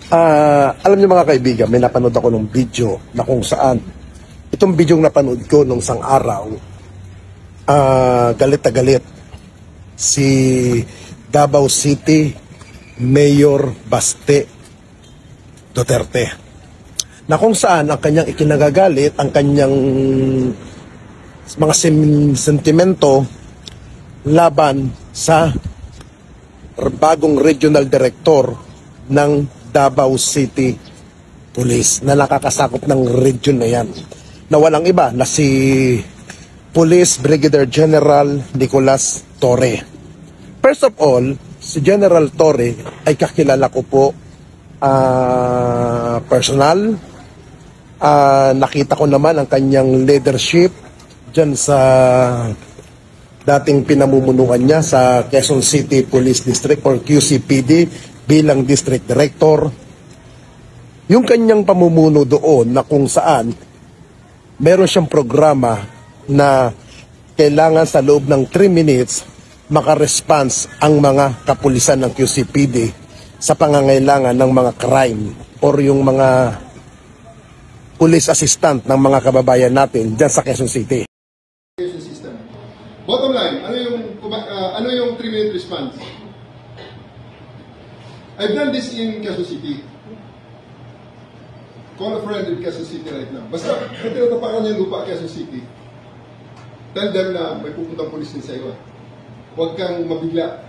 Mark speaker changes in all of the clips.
Speaker 1: Alam niyo mga kaibigan, may napanood ako ng video na kung saan itong video napanood ko nung isang araw, galit na galit si Davao City Mayor Baste Duterte, na kung saan ang kanyang ikinagagalit, ang kanyang mga sentimento laban sa bagong regional director ng Davao City Police na nakakasakop ng region na yan, na walang iba na si Police Brigadier General Nicolas Torre. First of all, si General Torre ay kakilala ko po personal. Nakita ko naman ang kanyang leadership dyan sa dating pinamumunuan niya sa Quezon City Police District or QCPD bilang District Director. Yung kanyang pamumuno doon na kung saan meron siyang programa na kailangan sa loob ng 3 minutes makaresponse ang mga kapulisan ng QCPD sa pangangailangan ng mga crime or yung mga police assistant ng mga kababayan natin dyan sa Quezon City.
Speaker 2: Bottom line, ano yung 3-minute response? I've done this in Quezon City. Call a friend in Quezon City right now. Basta, kung tinatapakan niya yung lupa Quezon City, tell them na may pupuntang pulis din sa iyo. Huwag kang mabigla.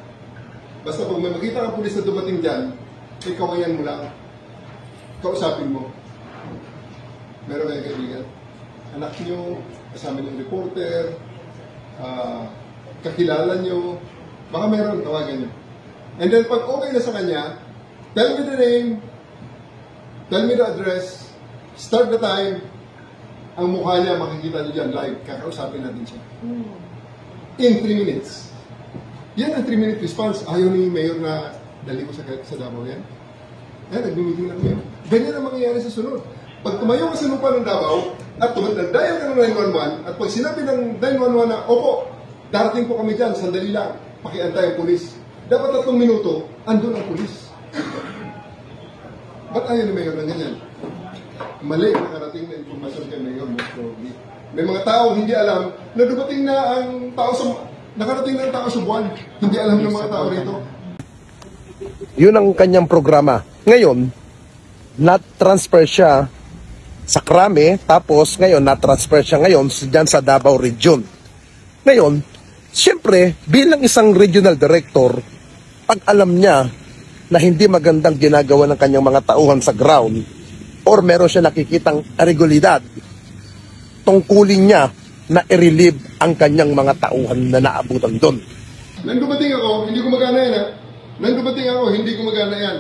Speaker 2: Basta pag may makita kang pulis na dumating dyan, ikawayan mo lang. Kausapin mo. Meron kayong kaibigan. Anak nyo, kasama yung reporter, kakilala nyo, baka meron, tawagan nyo. And then pag okay na sa kanya, tell me the name, tell me the address, start the time, ang mukha niya makikita niyo dyan live, kakausapin natin siya. In 3 minutes. Yan ang 3-minute response. Ayaw ni Mayor na dali ko sa Davao yan. Yan, nag-meeting lang Mayor. Ganyan ang mangyayari sa sunod. Pag tumayo ka sa lupa ng Davao, at nag-dial ka ng 911, at pag sinabi ng 911 na, opo, darating po kami dyan, sandali lang, pakiantay ang pulis. Dapat 3 minuto, andun ang pulis. Ba't ayaw ni Mayor na ganyan? Mali ang nakarating na informasyon kay Mayor, most probably. May mga tao hindi alam na dumating na ang tao sa... Nakarating na ang tao sa buwan. Hindi alam ng mga tao rito.
Speaker 1: Yun ang kanyang programa. Ngayon, na-transfer siya sa Krame, tapos ngayon, na-transfer siya ngayon dyan sa Davao Region. Ngayon, siyempre, bilang isang regional director, pag alam niya na hindi magandang ginagawa ng kanyang mga tauhan sa ground or meron siya nakikitang irregularidad, tungkulin niya na i-relieve ang kanyang mga tauhan na naabutan doon.
Speaker 2: Nang dumating ako, hindi gumagana yan ha. Nang dumating ako, hindi gumagana yan.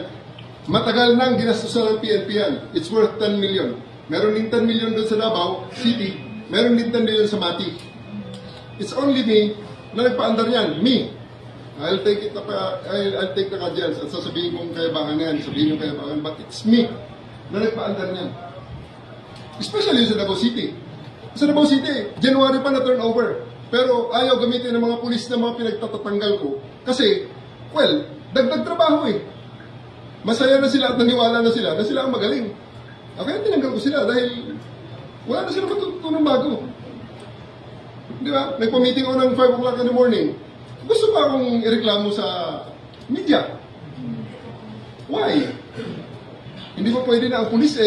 Speaker 2: Matagal nang ginastusan ng PNP yan. It's worth 10 million. Meron din 10 million doon sa Davao City. Meron din 10 million sa Mati. It's only me na nagpaandar yan. Me. I'll take the cadence at sasabihin kong kayabangan yan. Sabihin yung kayabangan. But it's me na nagpaandar yan. Especially sa Davao City. Sa Davao City, January pa na turnover. Pero ayaw gamitin ng mga pulis na mga pinagtatatanggal ko. Kasi, well, dagdag trabaho eh. Masaya na sila at naniwala na sila ang magaling. Kaya tinanggal ko sila dahil wala na sila matutunong bago. Di ba? Nagpa-meeting ako ng 5 o'clock in the morning. Gusto pa akong ireklamo sa media. Why? Hindi ba pwede na ang pulis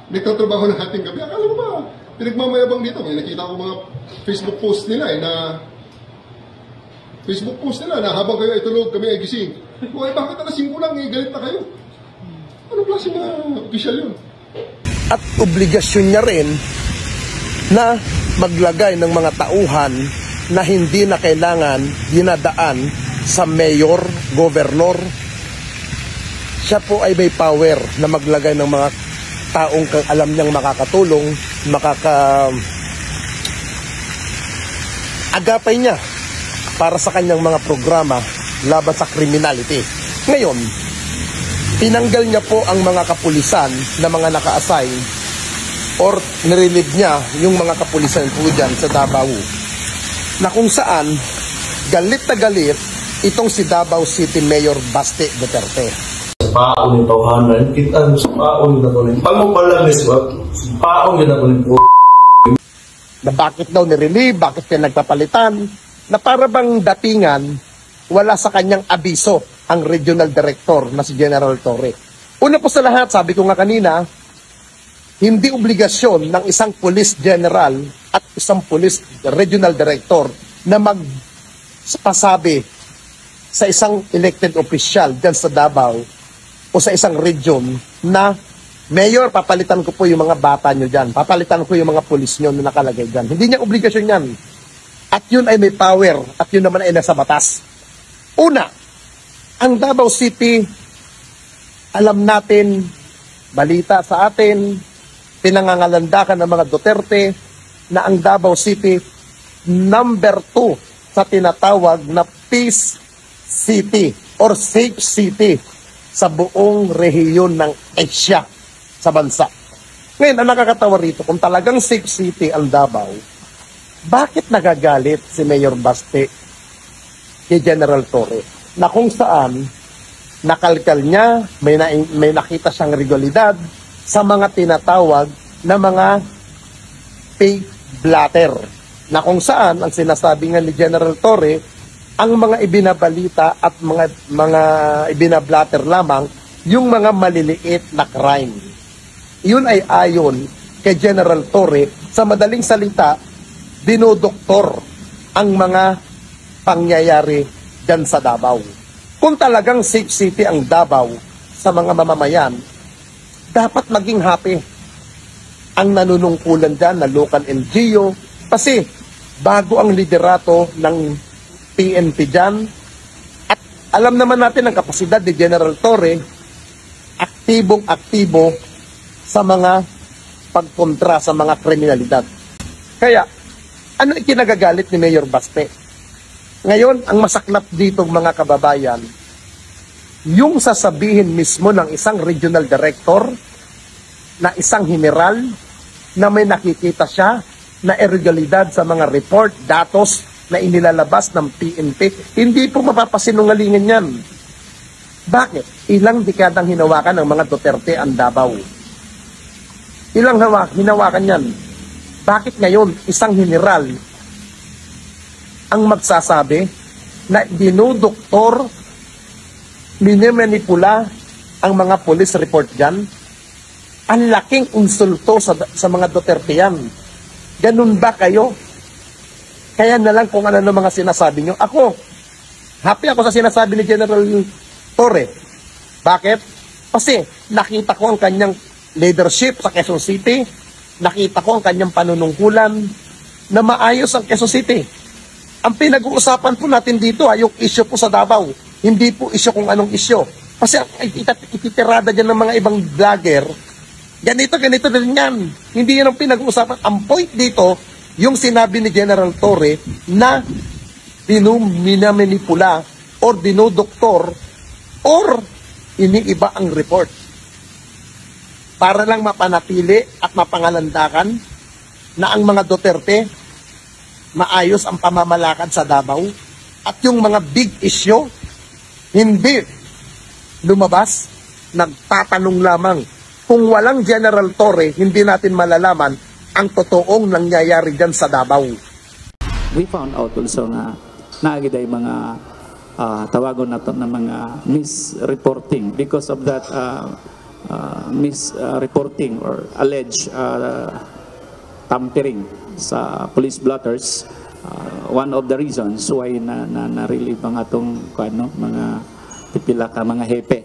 Speaker 2: nagtatrabaho ng hating gabi? Akala mo ba, pinagmamayabang dito. May nakita ko mga Facebook post nila na habang kayo ay tulog, kami ay gising. Bakit na simple lang, galit na kayo? Anong klase na official yun?
Speaker 1: At obligasyon niya rin na maglagay ng mga tauhan na hindi na kailangan dinadaan sa mayor, gobernor. Siya po ay may power na maglagay ng mga taong alam niyang makakatulong, agapay niya para sa kanyang mga programa laban sa criminality. Ngayon, tinanggal niya po ang mga kapulisan na mga naka-assign or nirelieve niya yung mga kapulisan po dyan sa Davao, na kung saan galit na galit itong si Davao City Mayor Baste Duterte.
Speaker 3: paon yung tawhanan, kita sa paon yung nakunin. Pag mo pala paon yung nakunin po.
Speaker 1: Na bakit daw nirelieve, bakit siya nagpapalitan, na para bang datingan, wala sa kanyang abiso ang regional director na si General Torre. Una po sa lahat, sabi ko nga kanina, hindi obligasyon ng isang police general at isang police regional director na magpasabi sa isang elected official dyan sa Davao o sa isang region na, Mayor, papalitan ko po yung mga bata nyo dyan. Papalitan ko yung mga pulis nyo na nakalagay dyan. Hindi niya obligasyon yan. At yun ay may power. At yun naman ay nasa batas. Una, ang Davao City, alam natin, balita sa atin, pinangangalandakan ng mga Duterte na ang Davao City, number 2 sa tinatawag na Peace City or Safe City sa buong rehiyon ng Asia sa bansa. Ngayon, ang nakakatawa rito, kung talagang safe city ang Davao, bakit nagagalit si Mayor Baste kay General Torre? Na kung saan, nakalkal niya, may nakita siyang regulidad sa mga tinatawag na mga fake blatter. Na kung saan, ang sinasabi nga ni General Torre, ang mga ibinabalita at mga ibinablatter lamang, yung mga maliliit na crime. Yun ay ayon kay General Torre, sa madaling salita, dinodoktor ang mga pangyayari dyan sa Davao. Kung talagang safe city ang Davao sa mga mamamayan, dapat maging happy ang nanunungkulan dyan na local NGO, kasi bago ang liderato ng PNP dyan, at alam naman natin ang kapasidad ni General Torre, aktibong-aktibo sa mga pagkontra sa mga kriminalidad. Kaya, ano ikinagagalit ni Mayor Baste? Ngayon, ang masaklap dito mga kababayan, yung sasabihin mismo ng isang regional director, na isang general, na may nakikita siya na irregulalidad sa mga report, datos na inilalabas ng PNP, hindi po mapapasinungalingan yan. Bakit? Ilang dekadang hinawakan ng mga Duterte ang Davao. Ilang hinawakan yan. Bakit ngayon isang general ang magsasabi na dinudoktor, minimanipula ang mga police report dyan? Ang laking insulto sa mga Duterte yan. Ganun ba kayo? Kaya na lang kung ano mga sinasabi nyo. Ako, happy ako sa sinasabi ni General Torre. Bakit? Kasi nakita ko ang kanyang leadership sa Quezon City, nakita ko ang kanyang panunungkulan na maayos ang Quezon City. Ang pinag-uusapan po natin dito ay yung issue po sa Davao, hindi po issue kung anong issue. Kasi ititirada dyan ng mga ibang vlogger, ganito din yan. Hindi yan ang pinag-uusapan. Ang point dito, yung sinabi ni General Torre na minamanipula or dinodoktor or iniiba ang report para lang mapanatili at mapangalandakan na ang mga Duterte maayos ang pamamalakad sa Davao at yung mga big issue hindi lumabas. Nagtatanong lamang. Kung walang General Torre, hindi natin malalaman ang totoong nangyayari dyan sa Davao.
Speaker 4: We found out also na naagiday mga tawagon nato na mga misreporting. Because of that misreporting or alleged tampering sa police blotters, one of the reasons why na-relieve ang atong mga pipila ka mga hepe.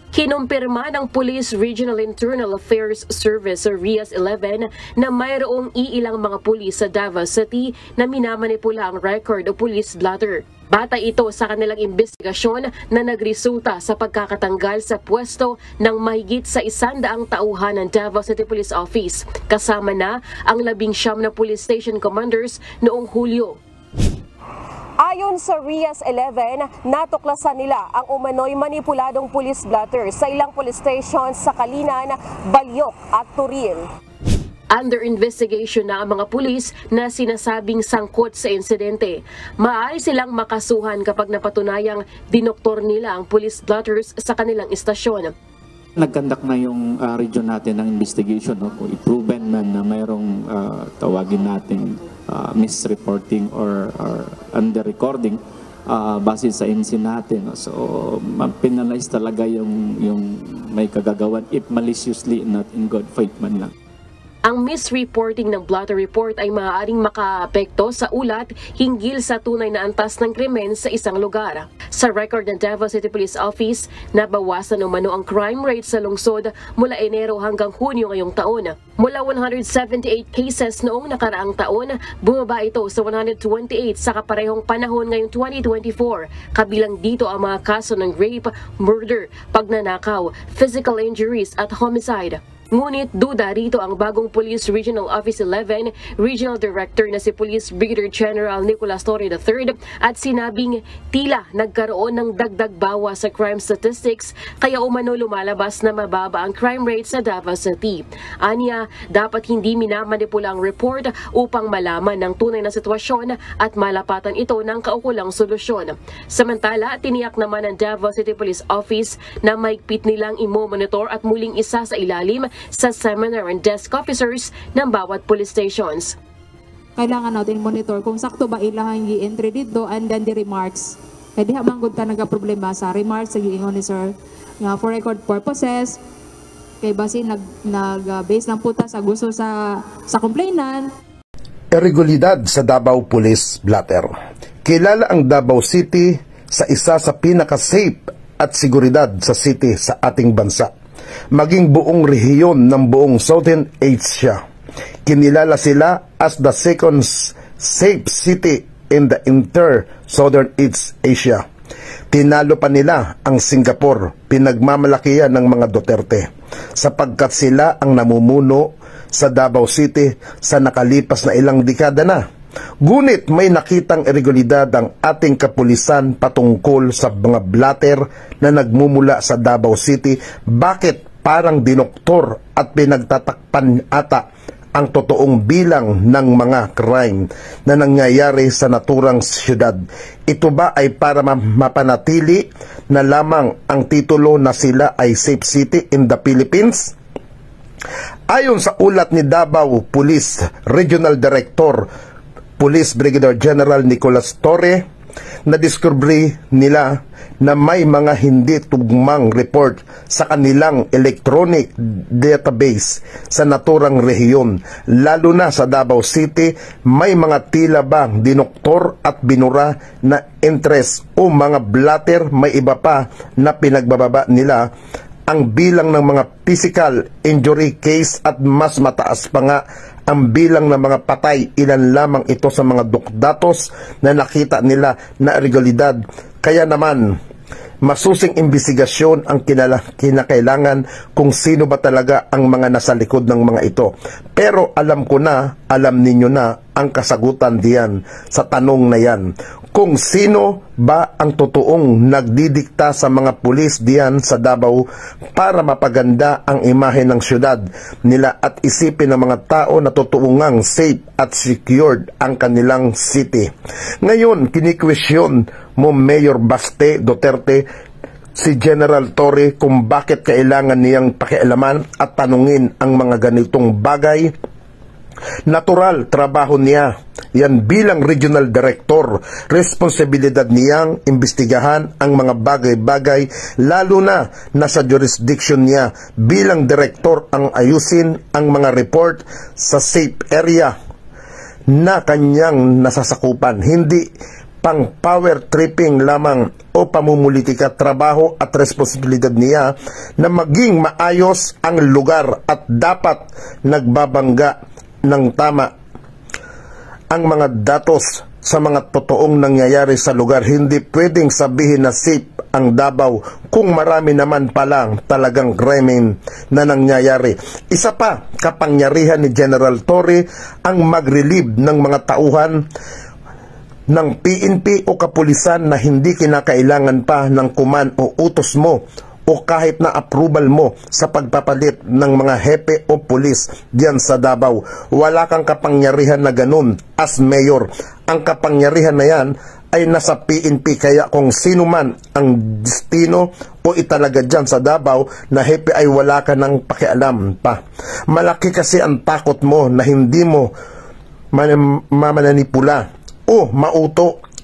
Speaker 5: Kinumpirma ng Police Regional Internal Affairs Service o RIAS-11 na mayroong iilang mga pulis sa Davao City na minamanipula ang record o police blotter. Batay ito sa kanilang investigasyon na nagresulta sa pagkakatanggal sa pwesto ng mahigit sa 100 tauhan ng Davao City Police Office, kasama na ang 19 na police station commanders noong Hulyo.
Speaker 6: Ayon sa RIAS-11, natuklasan nila ang umano'y manipuladong police blotter sa ilang police stations sa Kalinan, Balyok at Turil.
Speaker 5: Under investigation na ang mga pulis na sinasabing sangkot sa insidente. Maaari silang makasuhan kapag napatunayang dinoktor nila ang police blotters sa kanilang istasyon.
Speaker 4: Nagkandak na yung region natin ng investigation. No? Kung i-proven man na mayroong tawagin natin misreporting or under-recording base sa insin natin. No? So, penalize talaga yung may kagagawan if maliciously, not in good faith man lang.
Speaker 5: Ang misreporting ng blotter report ay maaaring makaapekto sa ulat hinggil sa tunay na antas ng krimen sa isang lugar. Sa record ng Davao City Police Office, nabawasan umano ang crime rate sa lungsod mula Enero hanggang Hunyo ngayong taon. Mula 178 cases noong nakaraang taon, bumaba ito sa 128 sa kaparehong panahon ngayong 2024. Kabilang dito ang mga kaso ng rape, murder, pagnanakaw, physical injuries at homicide. Ngunit duda rito ang bagong Police Regional Office 11 Regional Director na si Police Brigadier General Nicolas Torre III at sinabing tila nagkaroon ng dagdag bawas sa crime statistics kaya umano lumalabas na mababa ang crime rate sa Davao City. Anya, dapat hindi minamanipula ang report upang malaman ng tunay na sitwasyon at malapatan ito ng kaukulang solusyon. Samantala, tiniyak naman ng Davao City Police Office na maigpit nilang imo-monitor at muling isa sa ilalim sa seminar and desk officers ng bawat police stations.
Speaker 7: Kailangan natin monitor kung sakto ba ilang i-entry dito and then the remarks. Kaya di hamanggod ta nagka-problema sa remarks sa giingon ni sir nga for record purposes kay basin nag-base ng puta sa gusto sa complainant.
Speaker 1: Irregularidad sa Davao Police Blotter. Kilala ang Davao City sa isa sa pinaka-safe at seguridad sa city sa ating bansa. Maging buong rehiyon ng buong Southern Asia. Kinilala sila as the second safe city in the entire Southern East Asia. Tinalo pa nila ang Singapore, pinagmamalakihan ng mga Duterte, sapagkat sila ang namumuno sa Davao City sa nakalipas na ilang dekada na. Ngunit may nakitang irregularidad ang ating kapulisan patungkol sa mga blatter na nagmumula sa Davao City. Bakit parang dinoktor at pinagtatakpan ata ang totoong bilang ng mga crime na nangyayari sa naturang siyudad? Ito ba ay para mapanatili na lamang ang titulo na sila ay safe city in the Philippines? Ayon sa ulat ni Davao Police Regional Director Police Brigadier General Nicolas Torre, nadiskubre nila na may mga hindi tugmang report sa kanilang electronic database sa naturang rehiyon. Lalo na sa Davao City, may mga tila bang dinoktor at binura na interest o mga blatter. May iba pa na pinagbababa nila ang bilang ng mga physical injury case at mas mataas pa nga ang bilang ng mga patay. Ilan lamang ito sa mga datos na nakita nila na irregularidad. Kaya naman, masusing imbestigasyon ang kinakailangan kung sino ba talaga ang mga nasa likod ng mga ito. Pero alam ninyo na ang kasagutan diyan sa tanong na yan. Kung sino ba ang totoong nagdidikta sa mga pulis diyan sa Davao para mapaganda ang imahe ng syudad nila at isipin ng mga tao na totoong safe at secured ang kanilang city. Ngayon, kinikwestiyon mo Mayor Baste Duterte si General Torre kung bakit kailangan niyang pakialaman at tanungin ang mga ganitong bagay. Natural, trabaho niya yan bilang regional director. Responsibilidad niyang imbestigahan ang mga bagay-bagay, lalo na nasa jurisdiction niya bilang director ang ayusin ang mga report sa safe area na kanyang nasasakupan. Hindi pang power tripping lamang o pamumulitika. Trabaho at responsibilidad niya na maging maayos ang lugar at dapat nagbabangga ng tama ang mga datos sa mga totoong nangyayari sa lugar. Hindi pwedeng sabihin na safe ang Davao kung marami naman palang talagang crime na nangyayari. Isa pa, kapangyarihan ni General Torre ang mag-relieve ng mga tauhan ng PNP o kapulisan na hindi kinakailangan pa ng kuman o utos mo o kahit na approval mo sa pagpapalit ng mga hepe o pulis diyan sa Davao. Wala kang kapangyarihan na ganun as mayor. Ang kapangyarihan na yan ay nasa PNP, kaya kung sino man ang destino o italaga dyan sa Davao na hepe ay wala ka ng pakialam pa. Malaki kasi ang takot mo na hindi mo mamanipula o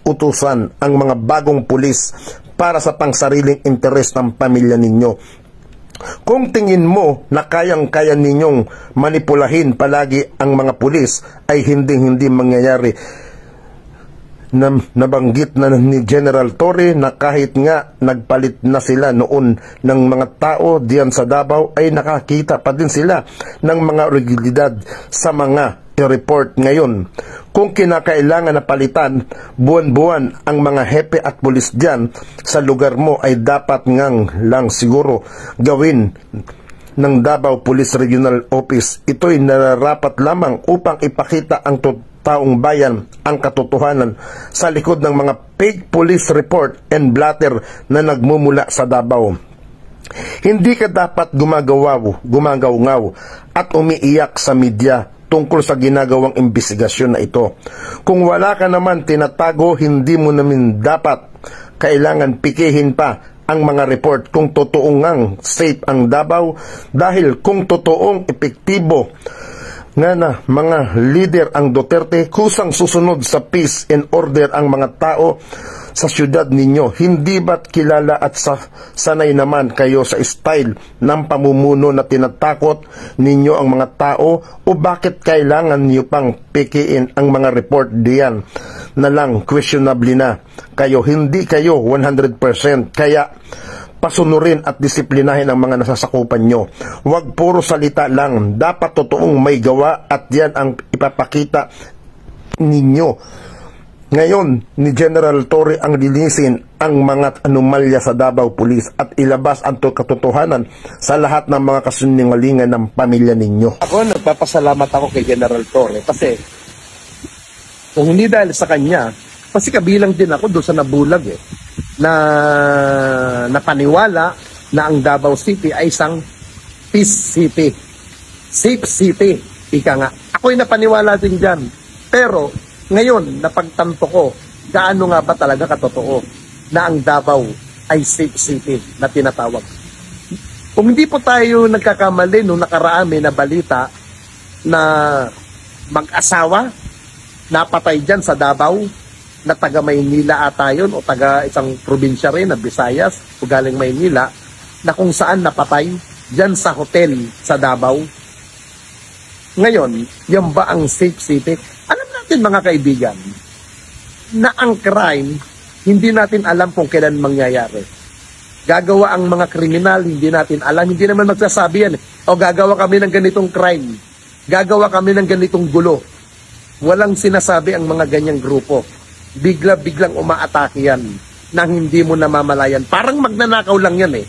Speaker 1: utusan ang mga bagong pulis para sa pangsariling interes ng pamilya ninyo. Kung tingin mo na kayang-kaya ninyong manipulahin palagi ang mga pulis, ay hindi mangyayari. Nabanggit na ni General Torre na kahit nga nagpalit na sila noon ng mga tao diyan sa Davao, ay nakakita pa din sila ng mga regulidad sa mga report ngayon. Kung kinakailangan na palitan buwan-buwan ang mga hepe at pulis diyan sa lugar mo, ay dapat ngang lang siguro gawin ng Davao Police Regional Office. Ito'y nararapat lamang upang ipakita ang taong bayan ang katotohanan sa likod ng mga fake police report and blatter na nagmumula sa Davao. Hindi ka dapat gumagaw-ngaw at umiiyak sa media tungkol sa ginagawang investigasyon na ito. Kung wala ka naman tinatago, hindi mo namin dapat kailangan pikihin pa ang mga report kung totoong safe ang Davao, dahil kung totoong epektibo nga na mga leader ang Duterte, kusang susunod sa peace and order ang mga tao sa syudad ninyo. Hindi ba't kilala at sanay naman kayo sa style ng pamumuno na tinatakot ninyo ang mga tao, o bakit kailangan niyo pang pikiin ang mga report diyan na lang questionable na kayo? Hindi kayo 100%, kaya pasunurin at disiplinahin ang mga nasasakupan nyo. Huwag puro salita lang, dapat totoong may gawa, at yan ang ipapakita ninyo. Ngayon ni General Torre ang linisin ang mga anomalya sa Davao Police at ilabas ang katotohanan sa lahat ng mga kasinungalingan ng pamilya ninyo. Ako, nagpapasalamat ako kay General Torre kasi kung hindi dahil sa kanya, kasi kabilang din ako doon sa nabulag na napaniwala na ang Davao City ay isang peace city, safe city, ika nga. Ako'y napaniwala din dyan. Pero ngayon, napagtanto ko, gaano nga ba talaga katotoo na ang Davao ay safe city na tinatawag. Kung hindi po tayo nagkakamali nung nakaraan, may nabalita na mag-asawa napatay dyan sa Davao, na taga Maynila ata yun, o taga isang probinsya rin na Visayas o galing Maynila, na kung saan napatay dyan sa hotel sa Davao. Ngayon, yan ba ang safe city? Alam natin mga kaibigan na ang crime, hindi natin alam kung kailan mangyayari. Gagawa ang mga kriminal, hindi natin alam, hindi naman magsasabi yan. O gagawa kami ng ganitong crime, gagawa kami ng ganitong gulo. Walang sinasabi ang mga ganyang grupo. Bigla-biglang umaatake yan nang hindi mo namamalayan. Parang magnanakaw lang yan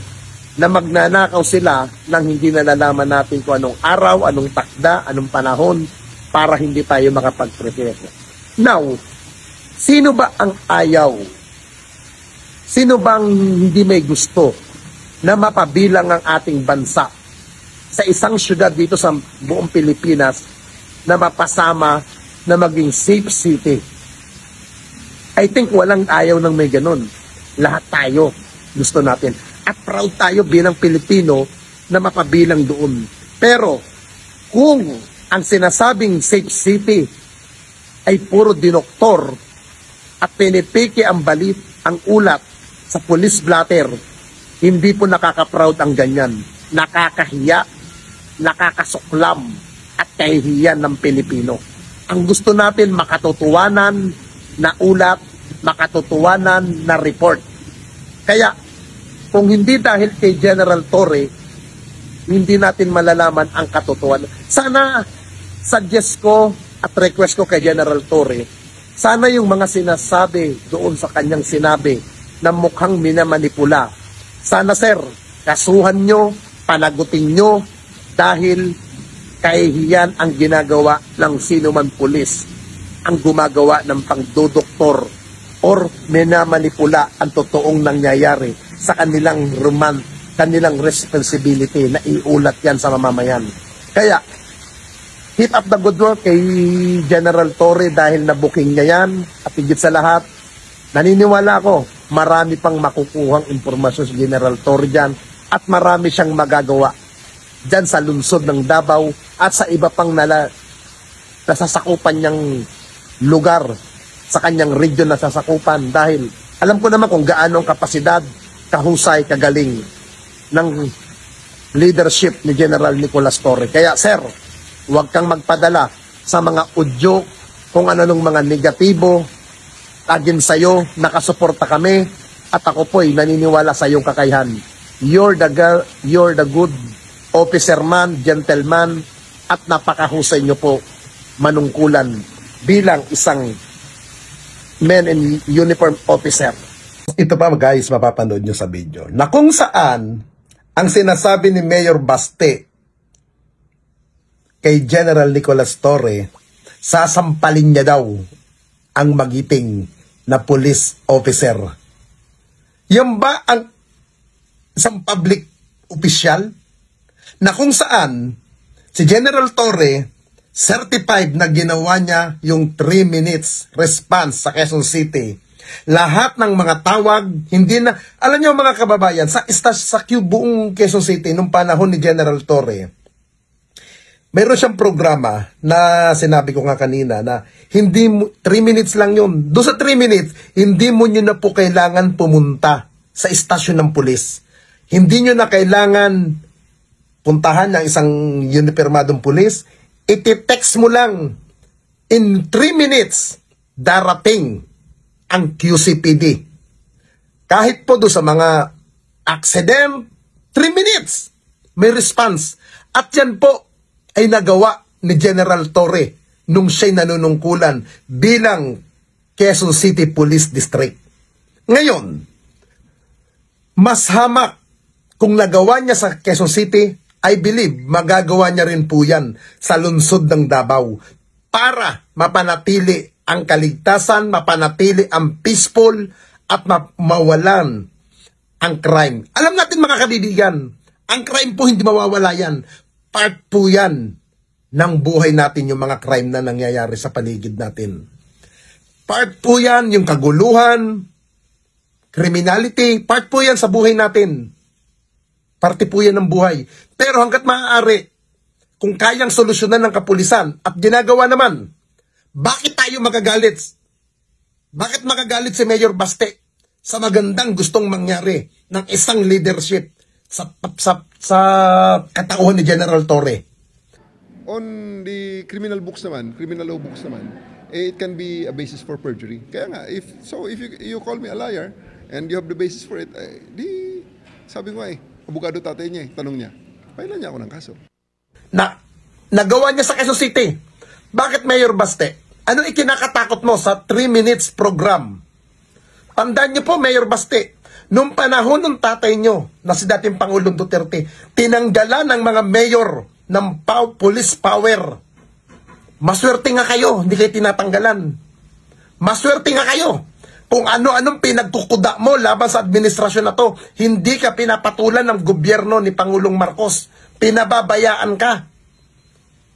Speaker 1: na magnanakaw sila nang hindi nalalaman natin kung anong araw, anong takda, anong panahon para hindi tayo makapag-prepare. Now, sino ba ang ayaw? Sino bang hindi may gusto na mapabilang ang ating bansa sa isang syudad dito sa buong Pilipinas na mapasama na maging safe city? I think walang ayaw ng may ganun. Lahat tayo gusto natin. At proud tayo bilang Pilipino na mapabilang doon. Pero kung ang sinasabing safe city ay puro dinoktor at pinipiki ang balit, ang ulat sa police blatter, hindi po nakaka-proud ang ganyan. Nakakahiya, nakakasuklam at kahihiyan ng Pilipino. Ang gusto natin makatotohanan na ulat, makatotohanan na report. Kaya, kung hindi dahil kay General Torre, hindi natin malalaman ang katotohanan. Sana, suggest ko at request ko kay General Torre, sana yung mga sinasabi doon sa kanyang sinabi na mukhang minamanipula, sana sir, kasuhan nyo, panagutin nyo, dahil kahihiyan ang ginagawa ng sino man pulis ang gumagawa ng pangdodoktor or minamanipula ang totoong nangyayari sa kanilang kanilang responsibility na iulat yan sa mamamayan. Kaya, keep up the good work kay General Torre dahil na-booking niya yan. At higit sa lahat, naniniwala ko, marami pang makukuhang impormasyon si General Torre dyan at marami siyang magagawa dyan sa lungsod ng Davao at sa iba pang nasasakupan niyang lugar sa kanyang region na sasakupan dahil alam ko naman kung gaano ang kapasidad, kahusay, kagaling ng leadership ni General Nicolas Torre. Kaya sir, huwag kang magpadala sa mga audio kung ano-anong mga negatibo. Agin sa'yo, nakasuporta kami at ako po'y naniniwala sa iyong kakayahan. You're the good officer man, gentleman at napakahusay nyo po manungkulan bilang isang men in uniform officer. Ito pa guys, mapapanood nyo sa video na kung saan ang sinasabi ni Mayor Baste kay General Nicolas Torre, sasampalin niya daw ang magiting na police officer. Yan ba ang isang public official na kung saan si General Torre certified na ginawa niya yung 3 minutes response sa Quezon City. Lahat ng mga tawag, hindi na, alam niyo mga kababayan, sa buong Quezon City, nung panahon ni General Torre, mayroon siyang programa na sinabi ko nga kanina na hindi 3 minutes lang yun. Doon sa 3 minutes, hindi mo nyo na po kailangan pumunta sa istasyon ng pulis. Hindi nyo na kailangan puntahan ng isang uniformadong pulis. Iti-text mo lang, in 3 minutes, darating ang QCPD. Kahit po doon sa mga accident, 3 minutes, may response. At yan po ay nagawa ni General Torre nung siya'y nanunungkulan bilang Quezon City Police District. Ngayon, mas hamak kung nagawa niya sa Quezon City, I believe magagawa niya rin po yan sa lungsod ng Davao para mapanatili ang kaligtasan, mapanatili ang peaceful at mawalan ang crime. Alam natin mga kadidigan, ang crime po hindi mawawala yan. Part po yan ng buhay natin yung mga crime na nangyayari sa paligid natin. Part po yan yung kaguluhan, criminality, part po yan sa buhay natin. Parte po yan ng buhay. Pero hanggat maaari, kung kayang solusyonan ng kapulisan at ginagawa naman, bakit tayo magagalit? Bakit magagalit si Mayor Baste sa magandang gustong mangyari ng isang leadership sa katauhan ni General Torre?
Speaker 2: On the criminal law books naman, it can be a basis for perjury. Kaya nga, if you call me a liar and you have the basis for it, sabi ko abogado tatay niya tanong niya, pailan niya ako ng kaso.
Speaker 1: Nagawa niya sa Quezon City. Bakit Mayor Baste? Ano ikinakatakot mo sa 3 minutes program? Tandaan niyo po, Mayor Baste, nung panahon ng tatay niyo, na si dating Pangulong Duterte, tinanggalan ng mga mayor ng police power. Maswerte nga kayo, hindi kayo tinatanggalan. Maswerte nga kayo. Kung ano-anong pinagkukuda mo laban sa administrasyon na to, hindi ka pinapatulan ng gobyerno ni Pangulong Marcos. Pinababayaan ka.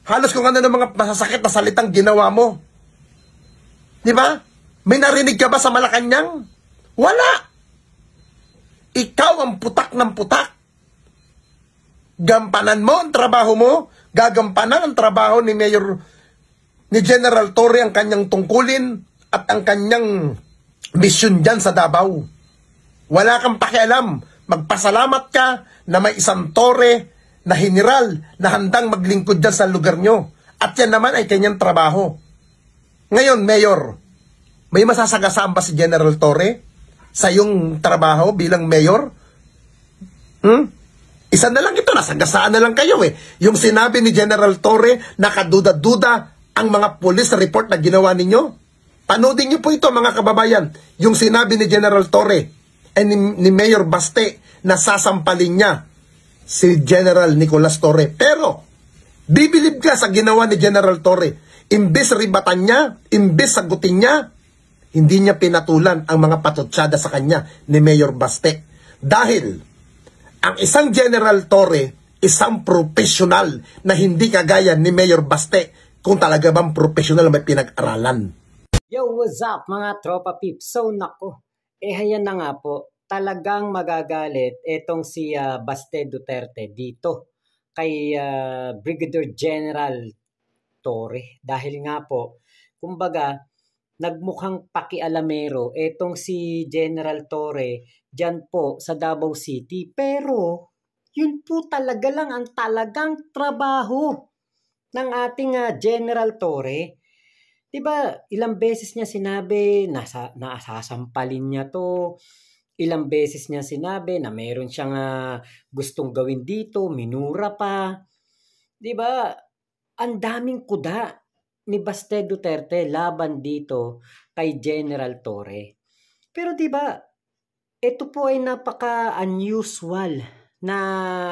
Speaker 1: Halos kung ano ng mga masasakit na salitang ginawa mo. Di ba? May narinig ka ba sa Malacanang? Wala. Ikaw ang putak ng putak. Gampanan mo ang trabaho mo, gagampanan ang trabaho ni General Torre ang kanyang tungkulin at ang kanyang misyon dyan sa Davao. Wala kang pakialam. Magpasalamat ka na may isang Torre na general na handang maglingkod dyan sa lugar nyo. At yan naman ay kanyang trabaho. Ngayon, Mayor, may masasagasaan ba si General Torre sa iyong trabaho bilang Mayor? Isa na lang ito, nasagasaan na lang kayo Yung sinabi ni General Torre, nakaduda-duda ang mga police report na ginawa ninyo. Panoodin niyo po ito mga kababayan. Yung sinabi ni General Torre ni Mayor Baste na sasampalin niya si General Nicolas Torre. Pero, bibilib ka sa ginawa ni General Torre. Imbes ribatan niya, imbes sagutin niya, hindi niya pinatulan ang mga patutsada sa kanya ni Mayor Baste. Dahil, ang isang General Torre, isang professional na hindi kagaya ni Mayor Baste kung talaga bang professional may pinag-aralan.
Speaker 8: Yo, what's up mga tropa peeps? So nako, hayan na nga po, talagang magagalit itong si Baste Duterte dito kay Brigadier General Torre. Dahil nga po, kumbaga, nagmukhang pakialamero itong si General Torre dyan po sa Davao City. Pero, yun po talaga lang ang talagang trabaho ng ating General Torre. Diba, ilang beses niya sinabi na nasasampalin niya to. Ilang beses niya sinabi na meron siyang gustong gawin dito, minura pa. Diba, ang daming kuda ni Baste Duterte laban dito kay General Torre. Pero diba, ito po ay napaka-unusual na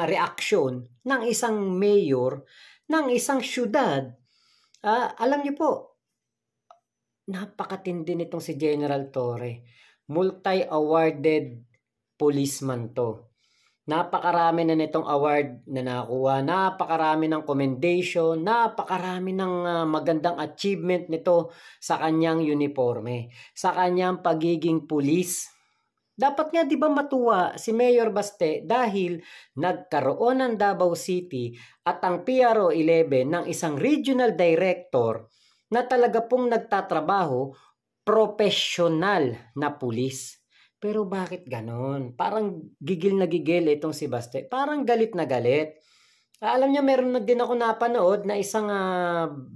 Speaker 8: reaksyon ng isang mayor ng isang syudad. Alam niyo po, napakatindi nitong si General Torre. Multi-awarded policeman to. Napakarami na nitong award na nakuha, napakarami ng commendation, napakarami ng magandang achievement nito sa kanyang uniforme, sa kanyang pagiging pulis. Dapat nga 'di ba matuwa si Mayor Baste dahil nagkaroon ng Davao City at ang PRO 11 ng isang regional director na talaga pong nagtatrabaho, professional na pulis. Pero bakit ganon? Parang gigil na gigil itong si Baste. Parang galit na galit. Alam niyo, meron na din ako napanood na isang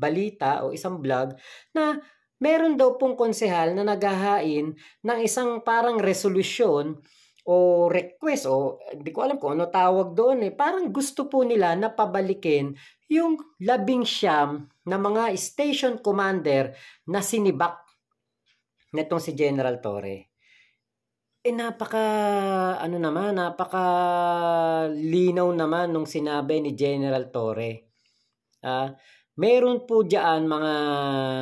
Speaker 8: balita o isang vlog na meron daw pong konsehal na naghahain ng isang parang resolusyon o request o hindi ko alam kung ano tawag doon eh. Parang gusto po nila na pabalikin yung 19 na mga station commander na sinibak netong si General Torre. Napaka linaw naman nung sinabi ni General Torre. Meron po diyan mga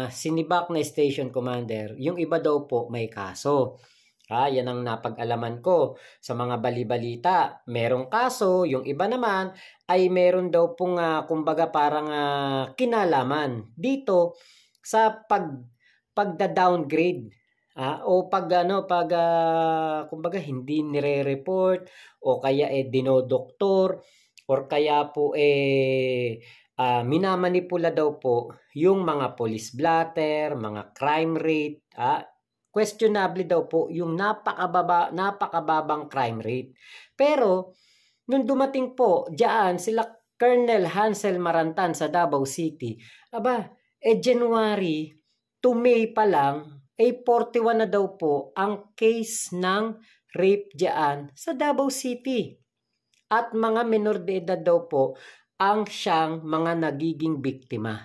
Speaker 8: sinibak na station commander. Yung iba daw po may kaso. Yan ang napag-alaman ko sa mga bali-balita. Merong kaso, yung iba naman ay meron daw pong kumbaga parang kinalaman dito sa pagda-downgrade. O kumbaga hindi nire-report o kaya dinodoktor or kaya po minamanipula daw po yung mga police blotter, mga crime rate, questionable daw po yung napakababang crime rate. Pero nung dumating po diyan sila Colonel Hansel Marantan sa Davao City, January to May pa lang 41 na daw po ang case ng rape diyan sa Davao City. At mga menor de edad daw po ang siyang mga nagiging biktima.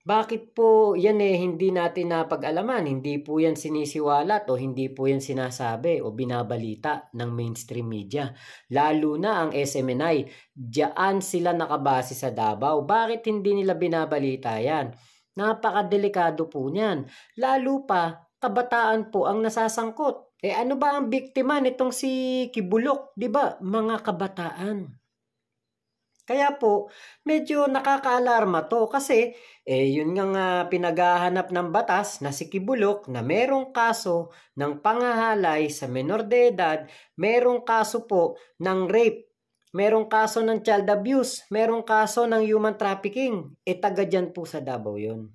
Speaker 8: Bakit po yan hindi natin napag-alaman? Hindi po yan sinisiwalat o hindi po yan sinasabi o binabalita ng mainstream media. Lalo na ang SMNI, diyan sila nakabase sa Davao. Bakit hindi nila binabalita yan? Napakadelikado po niyan. Lalo pa, kabataan po ang nasasangkot. Ano ba ang biktima nitong si Kibulok? Diba? Mga kabataan. Kaya po, medyo nakakaalarma to kasi yun nga pinaghahanap ng batas na si Kibulok na merong kaso ng pangahalay sa menor de edad, merong kaso po ng rape, merong kaso ng child abuse, merong kaso ng human trafficking. Taga dyan po sa Davao yun.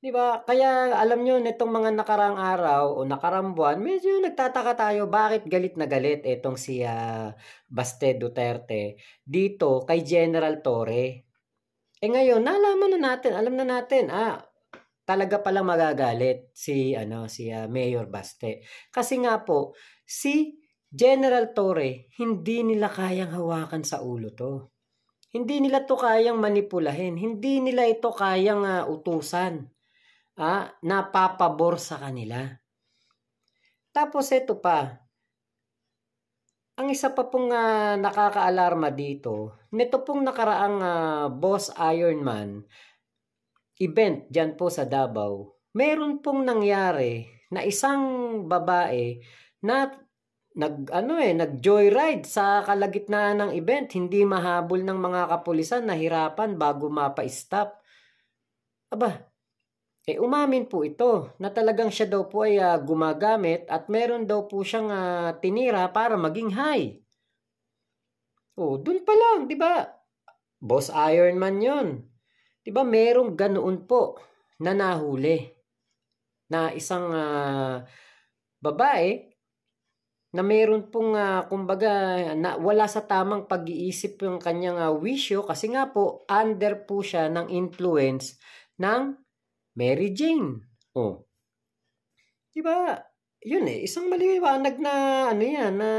Speaker 8: Diba? Kaya alam nyo, nitong mga nakarang araw o nakarang buwan, medyo nagtataka tayo bakit galit na galit itong si Baste Duterte dito kay General Torre. Ngayon, alam na natin, talaga palang magagalit si Mayor Baste. Kasi nga po, si General Torre, hindi nila kayang hawakan sa ulo to. Hindi nila to kayang manipulahin. Hindi nila ito kayang utusan. Napapabor sa kanila. Tapos ito pa. Ang isa pa pong nakakaalarma dito, nito pong nakaraang Boss Ironman event dyan po sa Davao, meron pong nangyari na isang babae na nag-joyride sa kalagitnaan ng event, hindi mahabol ng mga kapulisan, nahirapan bago mapa-stop. Aba, umamin po ito na talagang siya daw po ay gumagamit at meron daw po siyang tinira para maging high. Dun pa lang, di ba? Boss Ironman yon. Di ba merong ganoon po na nahuli na isang babae na meron pong kumbaga na wala sa tamang pag-iisip yung kanyang wisyo kasi nga po under po siya ng influence ng Mary Jane. Di ba? Yun isang maliwanag na na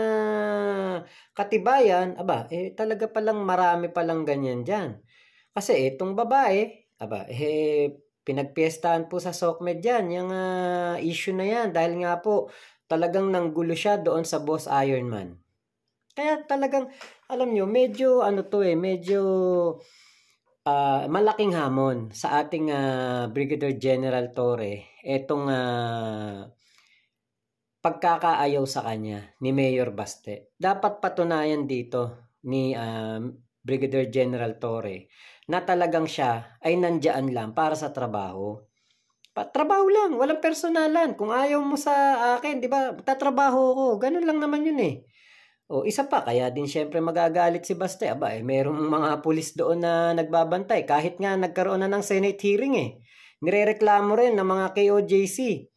Speaker 8: katibayan, talaga palang marami palang ganyan diyan. Kasi itong babae, pinagpiestahan po sa SOCMED yan, yung issue na yan dahil nga po talagang nanggulo siya doon sa Boss Ironman. Kaya talagang alam nyo, medyo malaking hamon sa ating Brigadier General Torre etong pagkakaayaw sa kanya ni Mayor Baste. Dapat patunayan dito ni Brigadier General Torre na talagang siya ay nandiyan lang para sa trabaho. Trabaho lang, walang personalan. Kung ayaw mo sa akin, di ba, tatrabaho ko. Ganun lang naman yun isa pa, kaya din syempre magagalit si Baste. Merong mga pulis doon na nagbabantay. Kahit nga nagkaroon na ng Senate hearing Nirereklamo rin ng mga KOJC.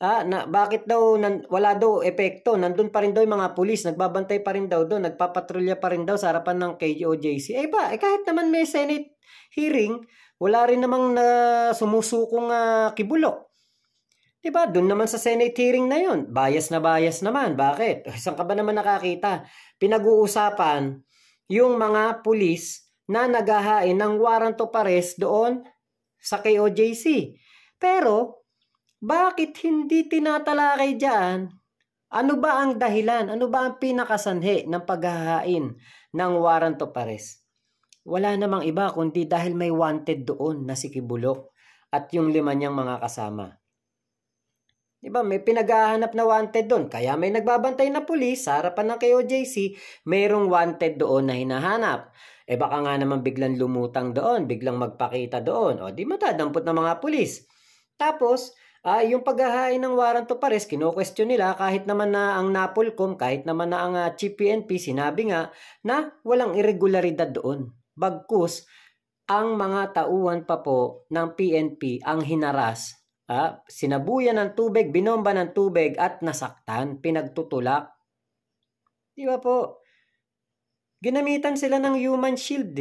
Speaker 8: Na bakit daw wala daw epekto, nandun pa rin daw yung mga pulis, nagbabantay pa rin daw doon, nagpapatrolya pa rin daw sa harapan ng KOJC. Kahit naman may Senate hearing, wala rin namang sumusukong kibulok. Diba? Doon naman sa Senate hearing na yon, bias naman. Bakit? Saan ka ba naman nakakita? Pinag-uusapan yung mga pulis na naghahain ng warrant of arrest doon sa KOJC. Pero bakit hindi tinatalakay dyan? Ano ba ang dahilan? Ano ba ang pinakasanhi ng paghahain ng warrant of arrest? Wala namang iba kundi dahil may wanted doon na si Kibulok at yung 5 niyang mga kasama. Diba? May pinaghahanap na wanted doon. Kaya may nagbabantay na pulis sa harapan ng KOJC, mayroong wanted doon na hinahanap. Baka nga naman biglang lumutang doon, biglang magpakita doon. Di matadampot ng mga pulis. Tapos, yung paghahain ng warrant of arrest, kino-question nila kahit naman na ang NAPOLCOM, kahit naman na ang Chief PNP, sinabi nga na walang irregularidad doon. Bagkus, ang mga tauhan pa po ng PNP ang hinaras, sinabuyan ng tubig, binomba ng tubig at nasaktan, pinagtutulak. Di ba po? Ginamitan sila ng human shield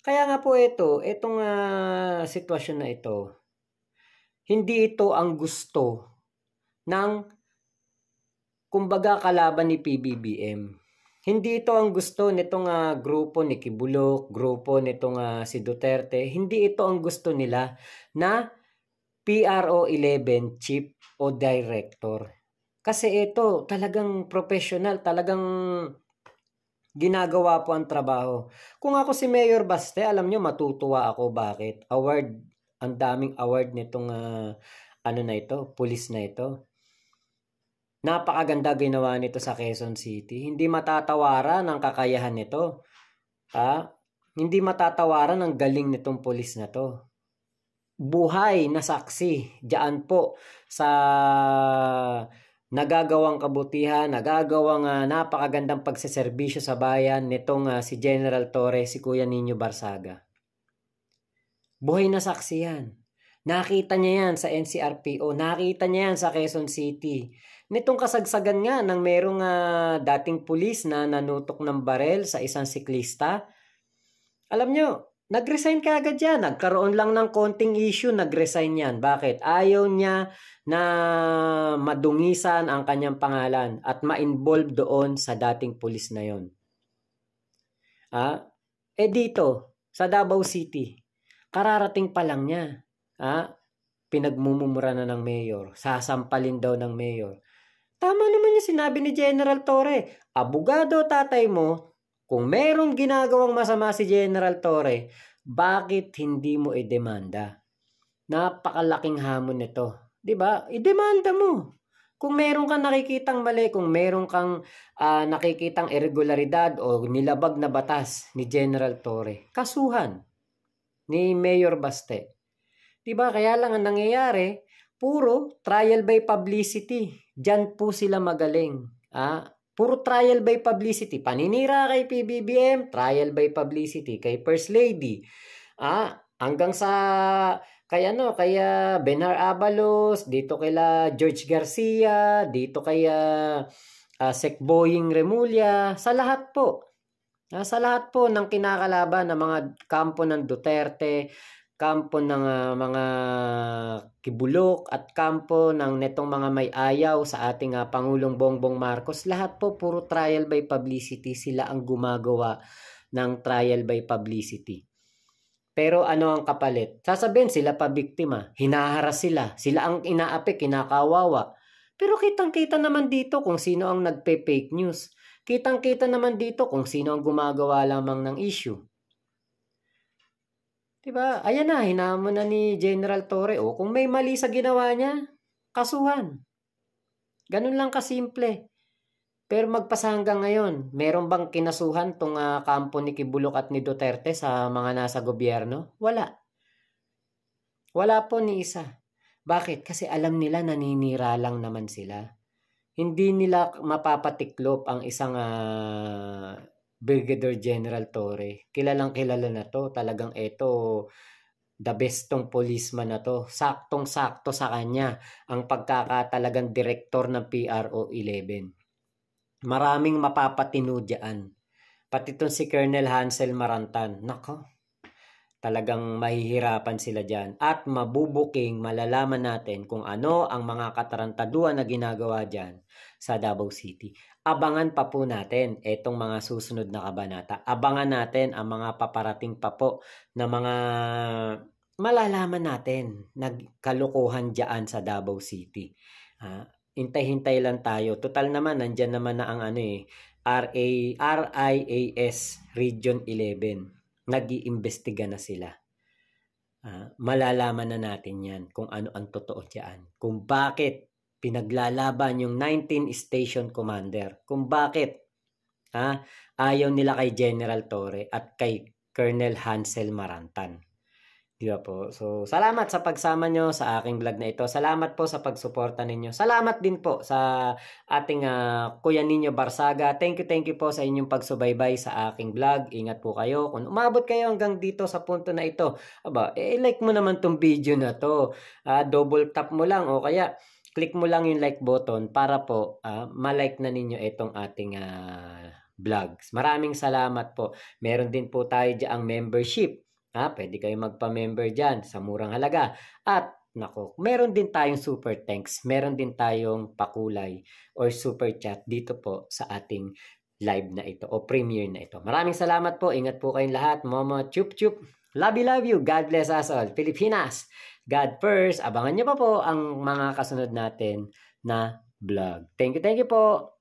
Speaker 8: Kaya nga po itong sitwasyon na ito, hindi ito ang gusto ng kumbaga kalaban ni PBBM. Hindi ito ang gusto nitong grupo ni Kibulok, grupo nitong si Duterte. Hindi ito ang gusto nila na PRO 11 chief o director. Kasi ito talagang professional, talagang ginagawa po ang trabaho. Kung ako si Mayor Baste, alam nyo matutuwa ako. Bakit? Award. Ang daming award nitong pulis na ito. Napakaganda ginawa nito sa Quezon City. Hindi matatawaran ang kakayahan nito. Hindi matatawaran ang galing nitong pulis na to. Buhay na saksi diyan po sa nagagawang kabutihan, nagagawang napakagandang pagseserbisyo sa bayan nitong si General Torre, si Kuya Nino Barsaga. Buhay na saksi yan. Nakita niya yan sa NCRPO. Nakita niya yan sa Quezon City. Nitong kasagsagan nga ng merong dating pulis na nanutok ng barel sa isang siklista. Alam nyo, nag-resign ka agad yan. Nagkaroon lang ng konting issue, nag-resign yan. Bakit? Ayaw niya na madungisan ang kanyang pangalan at ma-involve doon sa dating pulis na yon. Dito, sa Davao City, kararating pa lang niya. Pinagmumura na ng mayor. Sasampalin daw ng mayor. Tama naman yung sinabi ni General Torre. Abogado tatay mo, kung merong ginagawang masama si General Torre, bakit hindi mo idemanda? Napakalaking hamon nito. Diba? Idemanda mo. Kung meron kang nakikitang mali, kung meron kang nakikitang irregularidad o nilabag na batas ni General Torre, kasuhan ni Mayor Baste. Diba? Kaya lang ang nangyayari, puro trial by publicity. Diyan po sila magaling. Puro trial by publicity. Paninira kay PBBM, trial by publicity. Kay First Lady. Hanggang sa kaya Benar Abalos, dito kila George Garcia, dito kaya Sec Boying Remulla, sa lahat po. Sa lahat po ng kinakalaban ng mga kampo ng Duterte, kampo ng mga Kibulok at kampo ng netong mga may ayaw sa ating Pangulong Bongbong Marcos, lahat po puro trial by publicity. Sila ang gumagawa ng trial by publicity. Pero ano ang kapalit? Sasabihin sila pa biktima, hinaharas sila ang inaapi, kinakawawa. Pero kitang-kita naman dito kung sino ang nagpe-fake news. Kitang-kita naman dito kung sino ang gumagawa lamang ng issue. Diba? Ayan na, hinamon na ni General Torre. Kung may mali sa ginawa niya, kasuhan. Ganun lang kasimple. Pero magpasa hanggang ngayon, meron bang kinasuhan tong kampo ni Kibulok at ni Duterte sa mga nasa gobyerno? Wala. Wala po ni isa. Bakit? Kasi alam nila naninira lang naman sila. Hindi nila mapapatiklop ang isang Brigadier General Torre. Kilalang kilala na to. Talagang ito, the best tong policeman na to. Saktong-sakto sa kanya ang pagkakatalagang direktor ng PRO 11. Maraming mapapatino dyan. Pati itong si Colonel Hansel Marantan. Nako, talagang mahihirapan sila dyan. At mabubuking malalaman natin kung ano ang mga katarantaduan na ginagawa dyan sa Davao City. Abangan pa po natin itong mga susunod na kabanata. Abangan natin ang mga paparating pa po na mga malalaman natin na kalukuhan dyan sa Davao City. Hintay-hintay lang tayo. Total naman, nandyan naman na ang RIAS Region 11. Nag-iimbestiga na sila. Malalaman na natin yan kung ano ang totoo dyan. Kung bakit pinaglalaban yung 19 Station Commander. Kung bakit ayaw nila kay General Torre at kay Colonel Hansel Marantan. Diba po? So, salamat sa pagsama nyo sa aking vlog na ito. Salamat po sa pagsuporta ninyo. Salamat din po sa ating Kuya Nino Barsaga. Thank you po sa inyong pagsubaybay sa aking vlog. Ingat po kayo. Kung umabot kayo hanggang dito sa punto na ito, like mo naman tong video na to. Double tap mo lang o kaya click mo lang yung like button para po malike na ninyo itong ating vlogs. Maraming salamat po. Meron din po tayo dyang membership. Pwede kayo magpa-member dyan sa murang halaga. At, meron din tayong super thanks. Meron din tayong pakulay or super chat dito po sa ating live na ito o premiere na ito. Maraming salamat po. Ingat po kayong lahat. Momo, chup chup. Love you. God bless us all. Pilipinas, God first. Abangan nyo pa po ang mga kasunod natin na vlog. Thank you po.